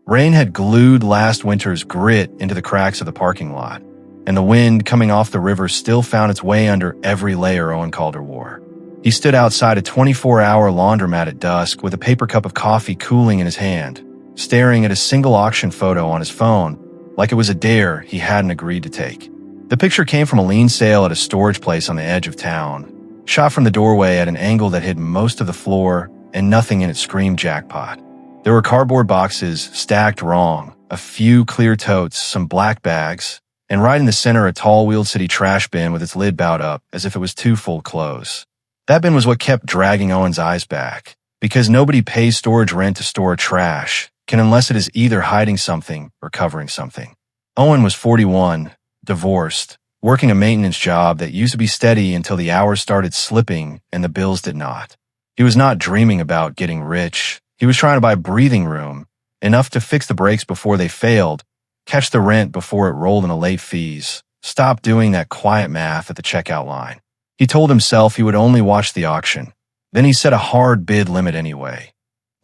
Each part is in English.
Rain had glued last winter's grit into the cracks of the parking lot, and the wind coming off the river still found its way under every layer Owen Calder wore. He stood outside a 24-hour laundromat at dusk with a paper cup of coffee cooling in his hand, staring at a single auction photo on his phone like it was a dare he hadn't agreed to take. The picture came from a lien sale at a storage place on the edge of town, shot from the doorway at an angle that hid most of the floor, and nothing in it screamed jackpot. There were cardboard boxes stacked wrong, a few clear totes, some black bags, and right in the center a tall Wheeled City trash bin with its lid bowed up as if it was too full clothes. That bin was what kept dragging Owen's eyes back, because nobody pays storage rent to store trash, unless it is either hiding something or covering something. Owen was 41, divorced, working a maintenance job that used to be steady until the hours started slipping and the bills did not. He was not dreaming about getting rich. He was trying to buy breathing room, enough to fix the brakes before they failed, catch the rent before it rolled into late fees, stop doing that quiet math at the checkout line. He told himself he would only watch the auction. Then he set a hard bid limit anyway,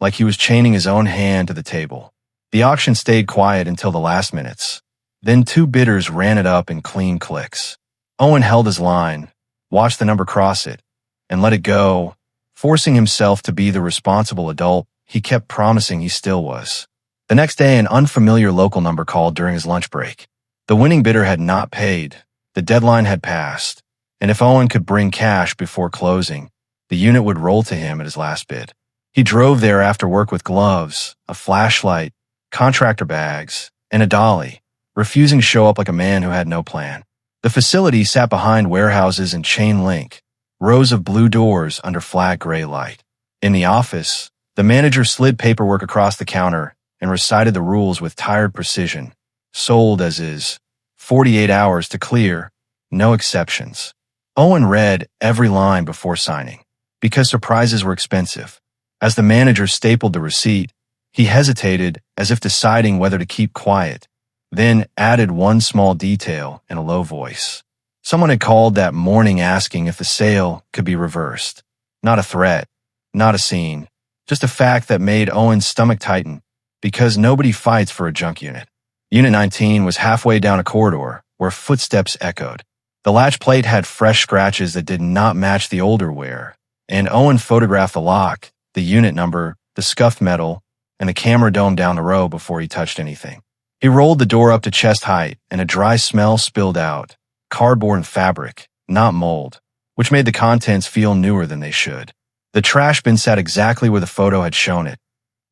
like he was chaining his own hand to the table. The auction stayed quiet until the last minutes. Then two bidders ran it up in clean clicks. Owen held his line, watched the number cross it, and let it go, forcing himself to be the responsible adult he kept promising he still was. The next day, an unfamiliar local number called during his lunch break. The winning bidder had not paid. The deadline had passed, and if Owen could bring cash before closing, the unit would roll to him at his last bid. He drove there after work with gloves, a flashlight, contractor bags, and a dolly, refusing to show up like a man who had no plan. The facility sat behind warehouses and chain link, rows of blue doors under flat gray light. In the office, the manager slid paperwork across the counter and recited the rules with tired precision. Sold as is, 48 hours to clear, no exceptions. Owen read every line before signing, because surprises were expensive. As the manager stapled the receipt, he hesitated as if deciding whether to keep quiet, then added one small detail in a low voice. Someone had called that morning asking if the sale could be reversed. Not a threat, not a scene, just a fact that made Owen's stomach tighten, because nobody fights for a junk unit. Unit 19 was halfway down a corridor where footsteps echoed. The latch plate had fresh scratches that did not match the older wear, and Owen photographed the lock, the unit number, the scuffed metal, and the camera dome down the row before he touched anything. He rolled the door up to chest height, and a dry smell spilled out. Cardboard and fabric, not mold, which made the contents feel newer than they should. The trash bin sat exactly where the photo had shown it,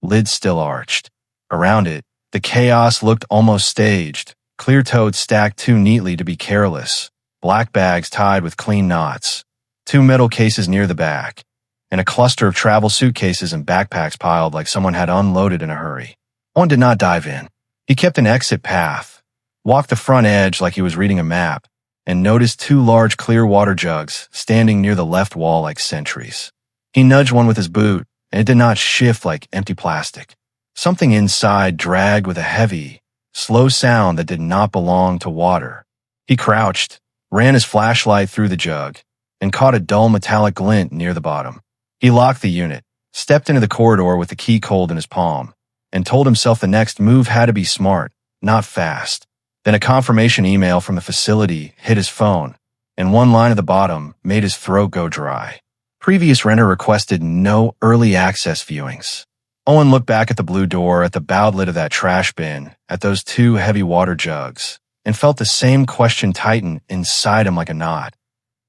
lid still arched. Around it, the chaos looked almost staged, clear totes stacked too neatly to be careless, black bags tied with clean knots, two metal cases near the back, and a cluster of travel suitcases and backpacks piled like someone had unloaded in a hurry. Owen did not dive in. He kept an exit path, walked the front edge like he was reading a map, and noticed two large clear water jugs standing near the left wall like sentries. He nudged one with his boot, and it did not shift like empty plastic. Something inside dragged with a heavy, slow sound that did not belong to water. He crouched, ran his flashlight through the jug, and caught a dull metallic glint near the bottom. He locked the unit, stepped into the corridor with the key cold in his palm, and told himself the next move had to be smart, not fast. Then a confirmation email from the facility hit his phone, and one line at the bottom made his throat go dry. Previous renter requested no early access viewings. Owen looked back at the blue door, at the bowed lid of that trash bin, at those two heavy water jugs, and felt the same question tighten inside him like a knot.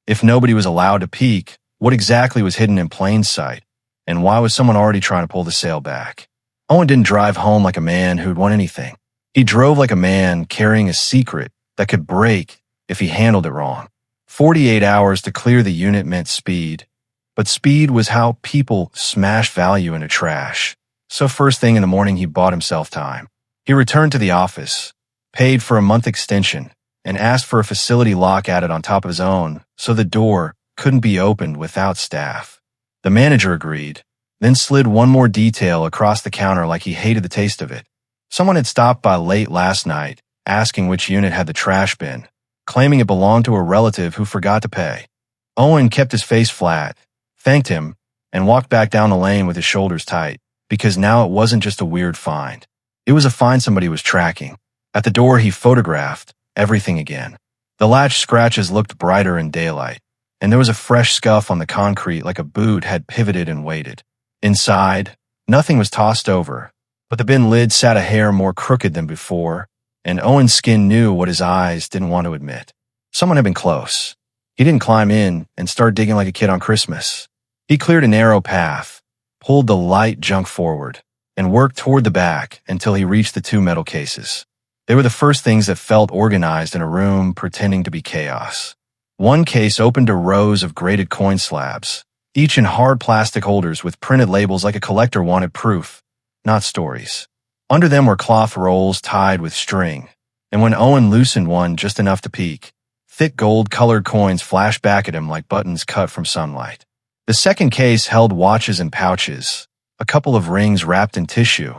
If nobody was allowed to peek, what exactly was hidden in plain sight, and why was someone already trying to pull the sale back? Owen didn't drive home like a man who'd won anything. He drove like a man carrying a secret that could break if he handled it wrong. 48 hours to clear the unit meant speed, but speed was how people smashed value into trash. So first thing in the morning, he bought himself time. He returned to the office, paid for a month extension, and asked for a facility lock added on top of his own so the door couldn't be opened without staff. The manager agreed, then slid one more detail across the counter like he hated the taste of it. Someone had stopped by late last night, asking which unit had the trash bin, claiming it belonged to a relative who forgot to pay. Owen kept his face flat, thanked him, and walked back down the lane with his shoulders tight, because now it wasn't just a weird find. It was a find somebody was tracking. At the door, he photographed everything again. The latch scratches looked brighter in daylight, and there was a fresh scuff on the concrete like a boot had pivoted and waited. Inside, nothing was tossed over, but the bin lid sat a hair more crooked than before, and Owen's skin knew what his eyes didn't want to admit. Someone had been close. He didn't climb in and start digging like a kid on Christmas. He cleared a narrow path, pulled the light junk forward, and worked toward the back until he reached the 2 metal cases. They were the first things that felt organized in a room pretending to be chaos. One case opened to rows of graded coin slabs, each in hard plastic holders with printed labels like a collector wanted proof, not stories. Under them were cloth rolls tied with string, and when Owen loosened one just enough to peek, thick gold-colored coins flashed back at him like buttons cut from sunlight. The second case held watches and pouches, a couple of rings wrapped in tissue,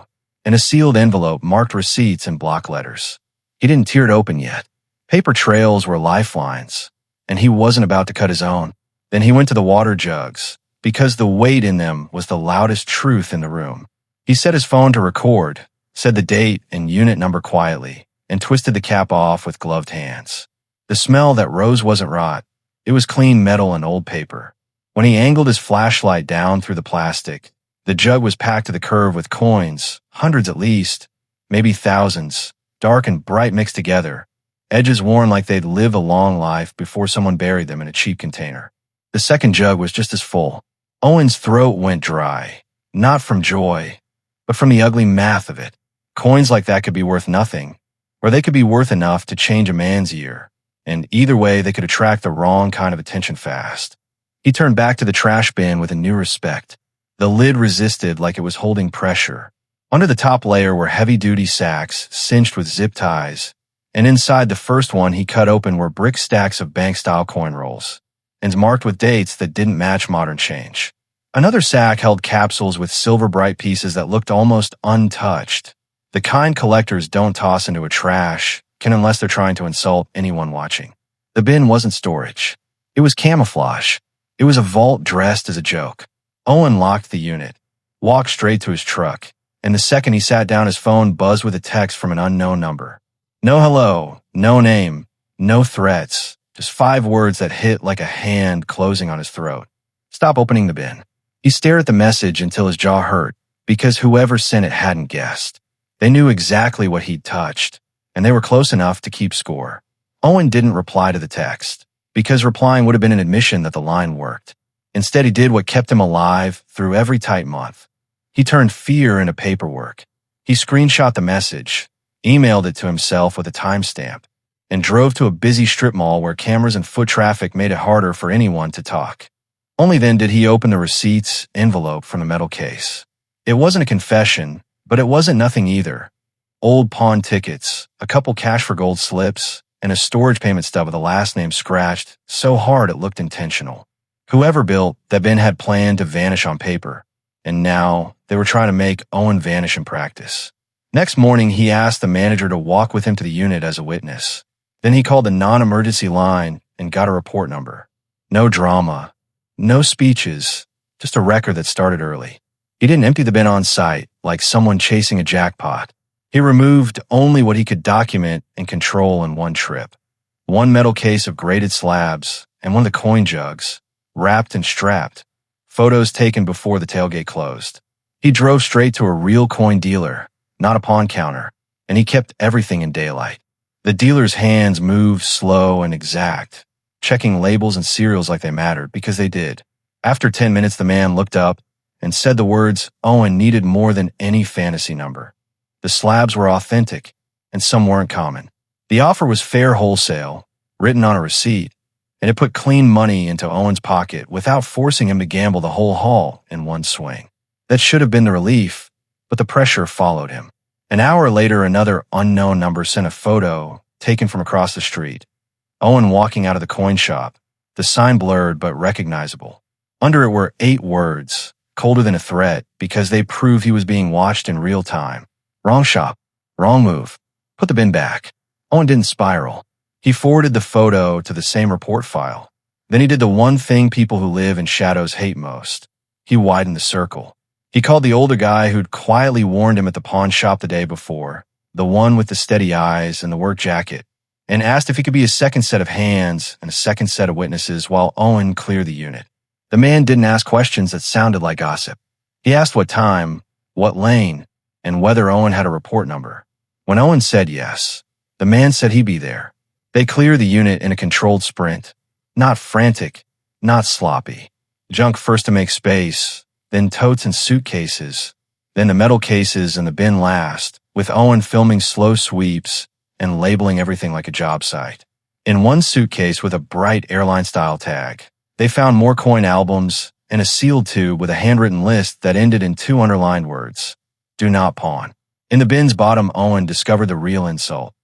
and a sealed envelope marked receipts in block letters. He didn't tear it open yet. Paper trails were lifelines, and he wasn't about to cut his own. Then he went to the water jugs, because the weight in them was the loudest truth in the room. He set his phone to record, said the date and unit number quietly, and twisted the cap off with gloved hands. The smell that rose wasn't rot. It was clean metal and old paper. When he angled his flashlight down through the plastic, the jug was packed to the curve with coins, hundreds at least, maybe thousands, dark and bright mixed together, edges worn like they'd lived a long life before someone buried them in a cheap container. The second jug was just as full. Owen's throat went dry, not from joy, but from the ugly math of it. Coins like that could be worth nothing, or they could be worth enough to change a man's year, and either way they could attract the wrong kind of attention fast. He turned back to the trash bin with a new respect. The lid resisted like it was holding pressure. Under the top layer were heavy-duty sacks cinched with zip ties, and inside the first one he cut open were brick stacks of bank-style coin rolls, and marked with dates that didn't match modern change. Another sack held capsules with silver-bright pieces that looked almost untouched. The kind collectors don't toss into a trash can unless they're trying to insult anyone watching. The bin wasn't storage. It was camouflage. It was a vault dressed as a joke. Owen locked the unit, walked straight to his truck, and the second he sat down his phone buzzed with a text from an unknown number. No hello, no name, no threats, just 5 words that hit like a hand closing on his throat. Stop opening the bin. He stared at the message until his jaw hurt, because whoever sent it hadn't guessed. They knew exactly what he'd touched, and they were close enough to keep score. Owen didn't reply to the text, because replying would have been an admission that the line worked. Instead, he did what kept him alive through every tight month. He turned fear into paperwork. He screenshot the message, emailed it to himself with a timestamp, and drove to a busy strip mall where cameras and foot traffic made it harder for anyone to talk. Only then did he open the receipts envelope from the metal case. It wasn't a confession, but it wasn't nothing either. Old pawn tickets, a couple cash for gold slips, and a storage payment stub with a last name scratched so hard it looked intentional. Whoever built that bin had planned to vanish on paper, and now they were trying to make Owen vanish in practice. Next morning, he asked the manager to walk with him to the unit as a witness. Then he called the non-emergency line and got a report number. No drama, no speeches, just a record that started early. He didn't empty the bin on site like someone chasing a jackpot. He removed only what he could document and control in one trip. 1 metal case of graded slabs and 1 of the coin jugs, wrapped and strapped, photos taken before the tailgate closed. He drove straight to a real coin dealer, not a pawn counter, and he kept everything in daylight. The dealer's hands moved slow and exact, checking labels and serials like they mattered, because they did. After 10 minutes, the man looked up and said the words Owen needed more than any fantasy number. The slabs were authentic, and some weren't common. The offer was fair wholesale, written on a receipt, and it put clean money into Owen's pocket without forcing him to gamble the whole haul in one swing. That should have been the relief, but the pressure followed him. An hour later, another unknown number sent a photo taken from across the street. Owen walking out of the coin shop, the sign blurred but recognizable. Under it were 8 words, colder than a threat, because they proved he was being watched in real time. Wrong shop, wrong move. Put the bin back. Owen didn't spiral. He forwarded the photo to the same report file. Then he did the one thing people who live in shadows hate most. He widened the circle. He called the older guy who'd quietly warned him at the pawn shop the day before, the one with the steady eyes and the work jacket, and asked if he could be a second set of hands and a second set of witnesses while Owen cleared the unit. The man didn't ask questions that sounded like gossip. He asked what time, what lane, and whether Owen had a report number. When Owen said yes, the man said he'd be there. They cleared the unit in a controlled sprint. Not frantic, not sloppy. Junk first to make space, then totes and suitcases, then the metal cases and the bin last, with Owen filming slow sweeps and labeling everything like a job site. In one suitcase with a bright airline-style tag, they found more coin albums and a sealed tube with a handwritten list that ended in 2 underlined words. Do not pawn. In the bin's bottom, Owen discovered the real insult.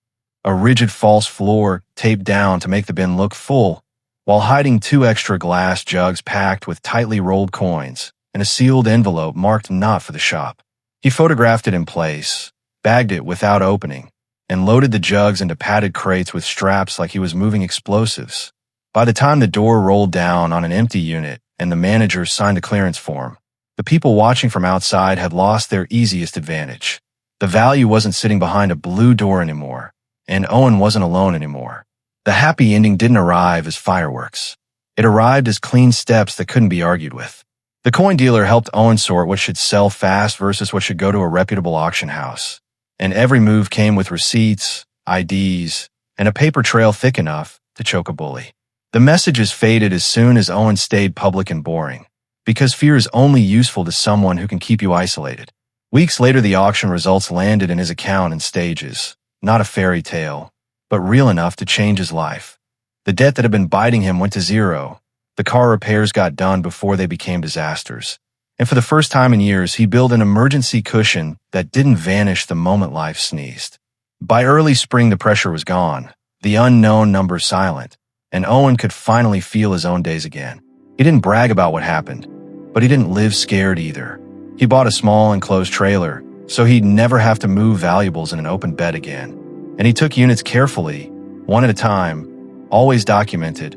A rigid false floor taped down to make the bin look full, while hiding 2 extra glass jugs packed with tightly rolled coins and a sealed envelope marked not for the shop. He photographed it in place, bagged it without opening, and loaded the jugs into padded crates with straps like he was moving explosives. By the time the door rolled down on an empty unit and the manager signed a clearance form, the people watching from outside had lost their easiest advantage. The value wasn't sitting behind a blue door anymore, and Owen wasn't alone anymore. The happy ending didn't arrive as fireworks. It arrived as clean steps that couldn't be argued with. The coin dealer helped Owen sort what should sell fast versus what should go to a reputable auction house. And every move came with receipts, IDs, and a paper trail thick enough to choke a bully. The messages faded as soon as Owen stayed public and boring, because fear is only useful to someone who can keep you isolated. Weeks later, the auction results landed in his account in stages, not a fairy tale, but real enough to change his life. The debt that had been biting him went to zero. The car repairs got done before they became disasters. And for the first time in years, he built an emergency cushion that didn't vanish the moment life sneezed. By early spring, the pressure was gone, the unknown number silent, and Owen could finally feel his own days again. He didn't brag about what happened, but he didn't live scared either. He bought a small enclosed trailer, so he'd never have to move valuables in an open bed again. And he took units carefully, one at a time, always documented,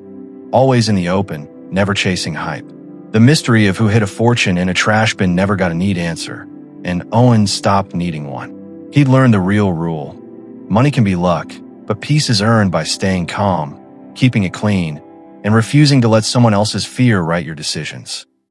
always in the open, never chasing hype. The mystery of who hid a fortune in a trash bin never got a neat answer, and Owen stopped needing one. He'd learned the real rule. Money can be luck, but peace is earned by staying calm, keeping it clean, and refusing to let someone else's fear write your decisions.